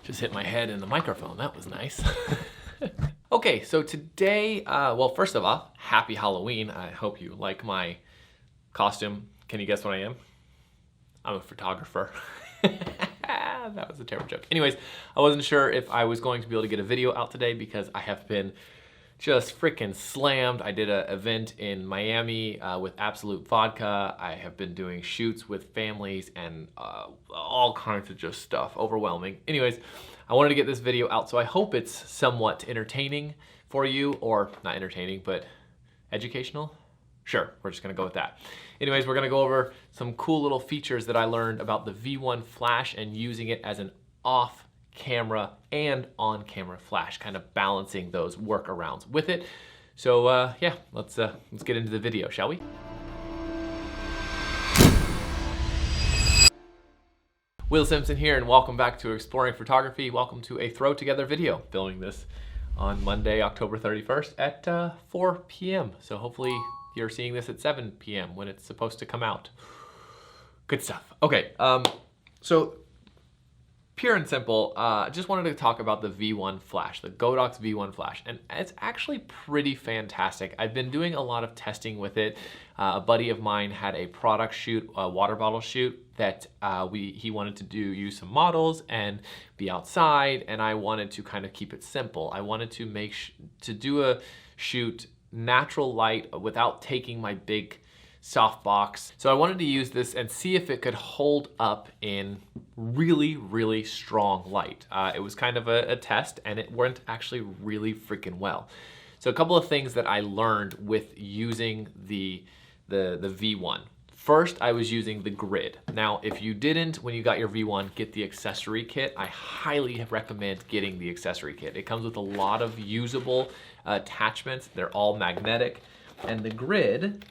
Just hit my head in the microphone. That was nice. Okay, so today, well, first of all, happy Halloween. I hope you like my costume. Can you guess what I am? I'm a photographer. That was a terrible joke. Anyways, I wasn't sure if I was going to be able to get a video out today because I have been just freaking slammed. I did an event in Miami with Absolute Vodka. I have been doing shoots with families and all kinds of just stuff. Overwhelming. Anyways, I wanted to get this video out, so I hope it's somewhat entertaining for you, or not entertaining, but educational? Sure, we're just gonna go with that. Anyways, we're gonna go over some cool little features that I learned about the V1 flash and using it as an off-camera and on-camera flash, kind of balancing those workarounds with it. So yeah, let's get into the video, shall we? Will Simpson here, and welcome back to Exploring Photography. Welcome to a throw together video, filming this on Monday, October 31st at 4 p.m. So hopefully you're seeing this at 7 p.m. when it's supposed to come out. Good stuff. Okay, so pure and simple, just wanted to talk about the V1 flash, the GODOX V1 flash, and it's actually pretty fantastic. I've been doing a lot of testing with it. A buddy of mine had a product shoot, a water bottle shoot that he wanted to use some models and be outside, and I wanted to kind of keep it simple. I wanted to do a shoot natural light without taking my big softbox. So I wanted to use this and see if it could hold up in really, really strong light. It was kind of a test, and it went actually really freaking well. So a couple of things that I learned with using the V1. First, I was using the grid. Now, if you didn't, when you got your V1, get the accessory kit. I highly recommend getting the accessory kit. It comes with a lot of usable attachments. They're all magnetic. And the grid,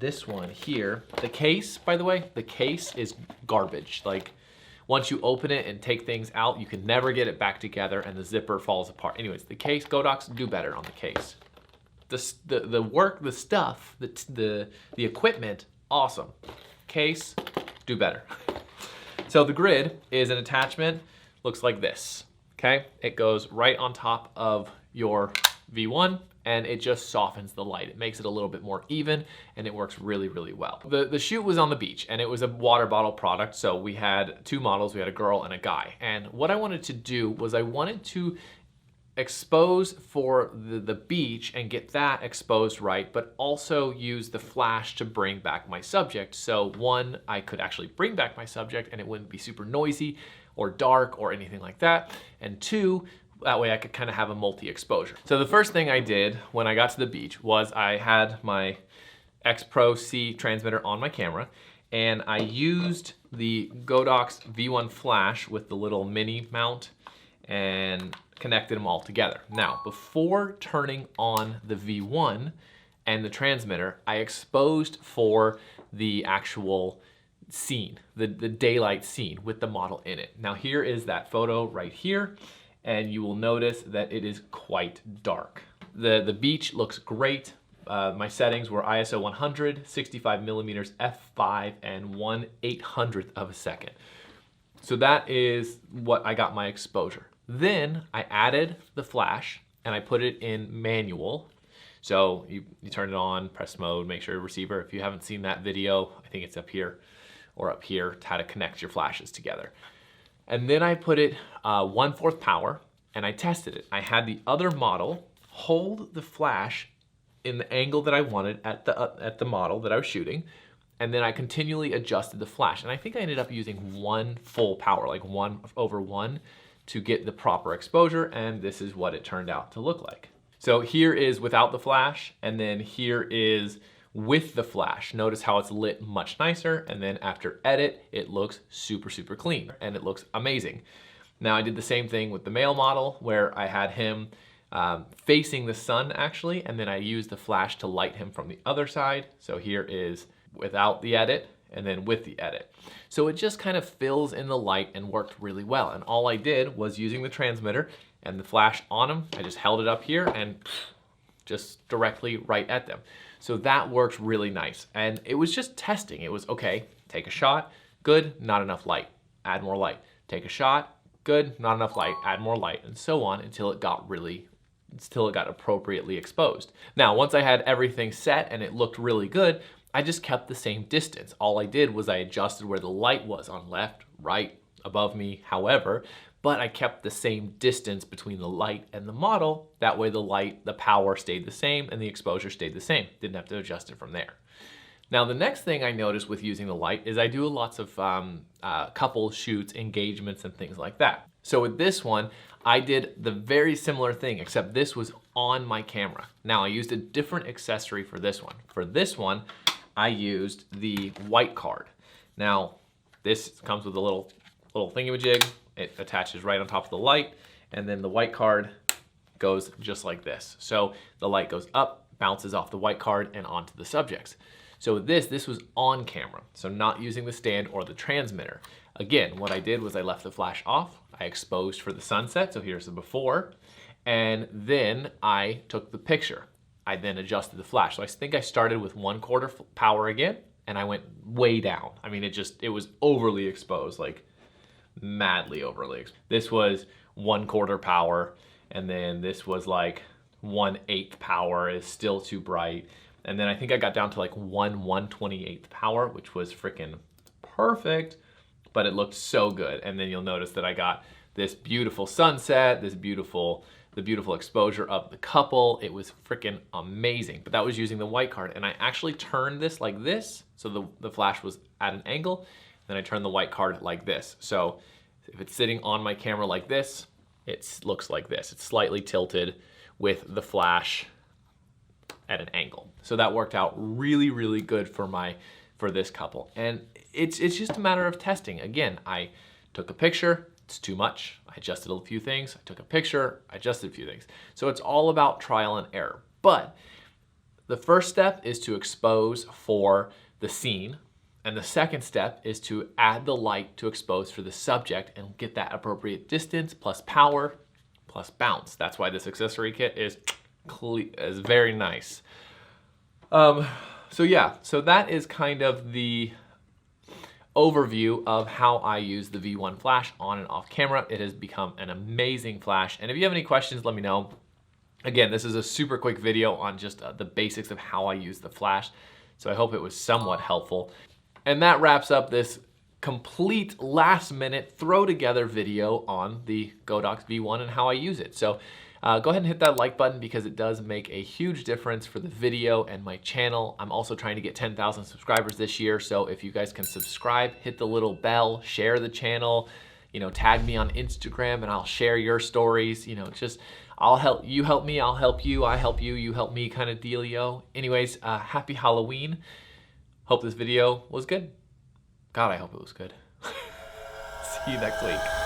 this one here, the case, by the way, the case is garbage. Like, once you open it and take things out, you can never get it back together and the zipper falls apart. Anyways, the case, Godox, do better on the case. The work, the stuff, the equipment, awesome. Case, do better. So the grid is an attachment, looks like this, okay? It goes right on top of your V1, and it just softens the light. It makes it a little bit more even, and it works really, really well. The shoot was on the beach, and it was a water bottle product, so we had two models. We had a girl and a guy. And what I wanted to do was I wanted to expose for the beach and get that exposed right, but also use the flash to bring back my subject. So one, I could actually bring back my subject and it wouldn't be super noisy or dark or anything like that. And two, that way I could kind of have a multi-exposure. So the first thing I did when I got to the beach was I had my X Pro C transmitter on my camera, and I used the Godox V1 flash with the little mini mount and connected them all together. Now, before turning on the V1 and the transmitter, I exposed for the actual scene, the daylight scene with the model in it. Now here is that photo right here, and you will notice that it is quite dark. The beach looks great. My settings were ISO 100, 65mm f5, and 1/800th of a second. So that is what I got my exposure. Then I added the flash and I put it in manual. So you turn it on, press mode, make sure receiver. If you haven't seen that video, I think it's up here or up here, how to connect your flashes together. And then I put it 1/4 power and I tested it. I had the other model hold the flash in the angle that I wanted at the model that I was shooting. And then I continually adjusted the flash. And I think I ended up using 1 full power, like 1/1, to get the proper exposure, and this is what it turned out to look like. So here is without the flash, and then here is with the flash. Notice how it's lit much nicer, and then after edit, it looks super, super clean, and it looks amazing. Now I did the same thing with the male model, where I had him facing the sun actually, and then I used the flash to light him from the other side. So here is without the edit, and then with the edit. So it just kind of fills in the light and worked really well. And all I did was using the transmitter and the flash on them, I just held it up here and just directly right at them. So that works really nice. And it was just testing. It was, okay, take a shot, good, not enough light, add more light. Take a shot, good, not enough light, add more light, and so on until it got appropriately exposed. Now, once I had everything set and it looked really good, I just kept the same distance. All I did was I adjusted where the light was on left, right, above me, however, but I kept the same distance between the light and the model. That way the power stayed the same and the exposure stayed the same. Didn't have to adjust it from there. Now, the next thing I noticed with using the light is I do lots of couple shoots, engagements, and things like that. So with this one, I did the very similar thing, except this was on my camera. Now, I used a different accessory for this one. For this one, I used the white card. Now, this comes with a little thingamajig. It attaches right on top of the light, and then the white card goes just like this. So the light goes up, bounces off the white card, and onto the subjects. So with this was on camera, so not using the stand or the transmitter. Again, what I did was I left the flash off, I exposed for the sunset, so here's the before, and then I took the picture. I then adjusted the flash. So I think I started with 1/4 power again, and I went way down. I mean, it was overly exposed, like madly overly exposed. This was 1/4 power, and then this was like 1/8 power, is still too bright. And then I think I got down to like 1/128 power, which was freaking perfect, but it looked so good. And then you'll notice that I got this beautiful sunset, the beautiful exposure of the couple. It was freaking amazing. But that was using the white card. And I actually turned this like this, so the flash was at an angle. Then I turned the white card like this. So if it's sitting on my camera like this, it looks like this. It's slightly tilted with the flash at an angle. So that worked out really, really good for this couple. And it's just a matter of testing. Again, I took a picture, it's too much. I adjusted a few things. I took a picture, I adjusted a few things. So it's all about trial and error. But the first step is to expose for the scene. And the second step is to add the light to expose for the subject and get that appropriate distance plus power plus bounce. That's why this accessory kit is very nice. So yeah, so that is kind of the overview of how I use the V1 flash on and off camera. It has become an amazing flash. And if you have any questions, let me know. Again, this is a super quick video on just the basics of how I use the flash. So I hope it was somewhat helpful. And that wraps up this complete last minute throw together video on the GODOX V1 and how I use it. So go ahead and hit that like button because it does make a huge difference for the video and my channel. I'm also trying to get 10,000 subscribers this year. So if you guys can subscribe, hit the little bell, share the channel, tag me on Instagram and I'll share your stories. I'll help you, help me, I'll help you, I help you, you help me kind of dealio. Anyways, happy Halloween. Hope this video was good. God, I hope it was good. See you next week.